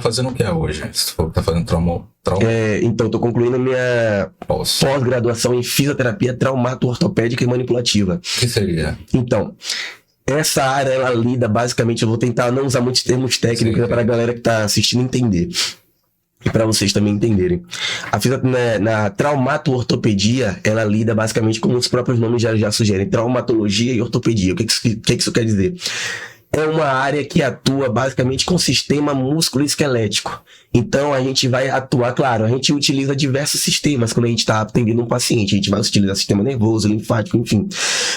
fazendo o que hoje? Se tu for, tá fazendo trauma. Então, tô concluindo minha pós-graduação em fisioterapia traumato-ortopédica e manipulativa. O que seria? Então, essa área, ela lida basicamente, eu vou tentar não usar muitos termos técnicos para a galera que tá assistindo entender. E para vocês também entenderem. Na traumato-ortopedia, ela lida basicamente como os próprios nomes já sugerem, traumatologia e ortopedia. O que isso quer dizer? É uma área que atua basicamente com o sistema músculo-esquelético. Então, a gente vai atuar, claro, a gente utiliza diversos sistemas quando a gente está atendendo um paciente. A gente vai utilizar sistema nervoso, linfático, enfim.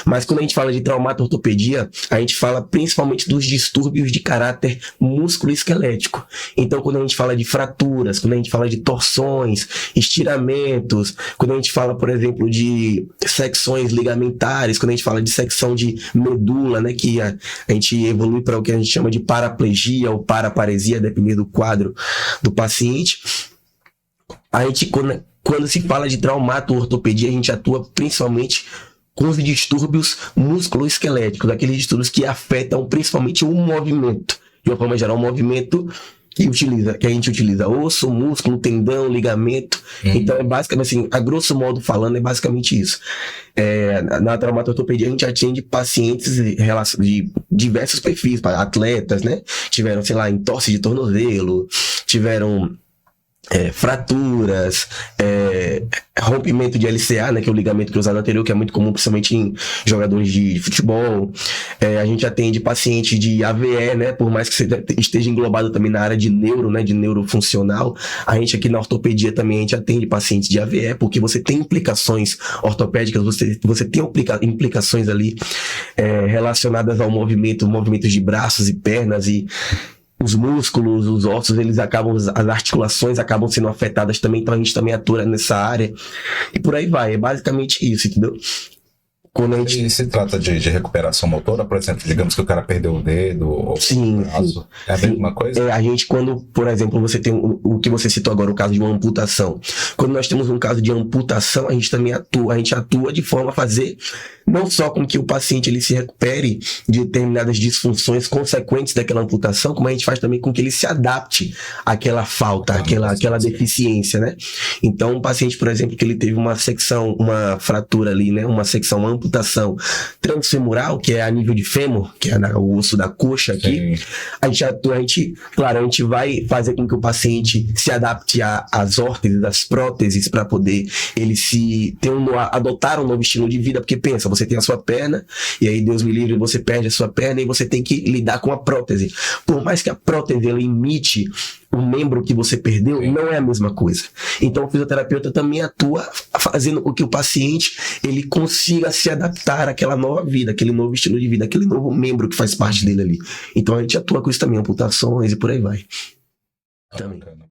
Mas quando a gente fala de traumato-ortopedia, a gente fala principalmente dos distúrbios de caráter músculo-esquelético. Então, quando a gente fala de fraturas, quando a gente fala de torções, estiramentos, quando a gente fala, por exemplo, de secções ligamentares, quando a gente fala de secção de medula, né, que a gente evolui para o que a gente chama de paraplegia ou paraparesia, dependendo do quadro do paciente. A gente, quando se fala de traumato-ortopedia, a gente atua principalmente com os distúrbios musculoesqueléticos, aqueles distúrbios que afetam principalmente o movimento. De uma forma geral, o movimento que a gente utiliza osso, músculo, tendão, ligamento. Então, é basicamente assim, a grosso modo falando, é basicamente isso. Na traumato-ortopedia, a gente atende pacientes de diversos perfis, atletas, né? Tiveram, sei lá, entorse de tornozelo, tiveram fraturas, rompimento de LCA, né, que é o ligamento cruzado anterior, que é muito comum principalmente em jogadores de futebol. A gente atende paciente de AVE, né, por mais que você esteja englobado também na área de neuro, né, de neurofuncional. A gente aqui na ortopedia também a gente atende pacientes de AVE, porque você tem implicações ortopédicas, você tem implicações ali relacionadas ao movimentos de braços e pernas, e os músculos, os ossos, as articulações acabam sendo afetadas também, então a gente também atua nessa área, e por aí vai, é basicamente isso, entendeu? E se trata de recuperação motora, por exemplo, digamos que o cara perdeu o dedo ou o braço, é a mesma coisa? A gente, quando, por exemplo, você tem o que você citou agora, o caso de uma amputação. Quando nós temos um caso de amputação, a gente também atua de forma a fazer não só com que o paciente ele se recupere de determinadas disfunções consequentes daquela amputação, como a gente faz também com que ele se adapte àquela falta, àquela deficiência, né? Então, um paciente, por exemplo, que ele teve uma fratura ali, né? Uma amputação transfemoral, que é a nível de fêmur, que é o osso da coxa aqui. A gente vai fazer com que o paciente se adapte às órteses, às próteses, para poder ele adotar um novo estilo de vida, porque pensa, você tem a sua perna, e aí Deus me livre, você perde a sua perna e você tem que lidar com a prótese. Por mais que a prótese ela imite o membro que você perdeu, não é a mesma coisa. Então o fisioterapeuta também atua fazendo com que o paciente ele consiga se adaptar àquela nova vida, aquele novo estilo de vida, aquele novo membro que faz parte dele ali. Então a gente atua com isso também, amputações e por aí vai. Também.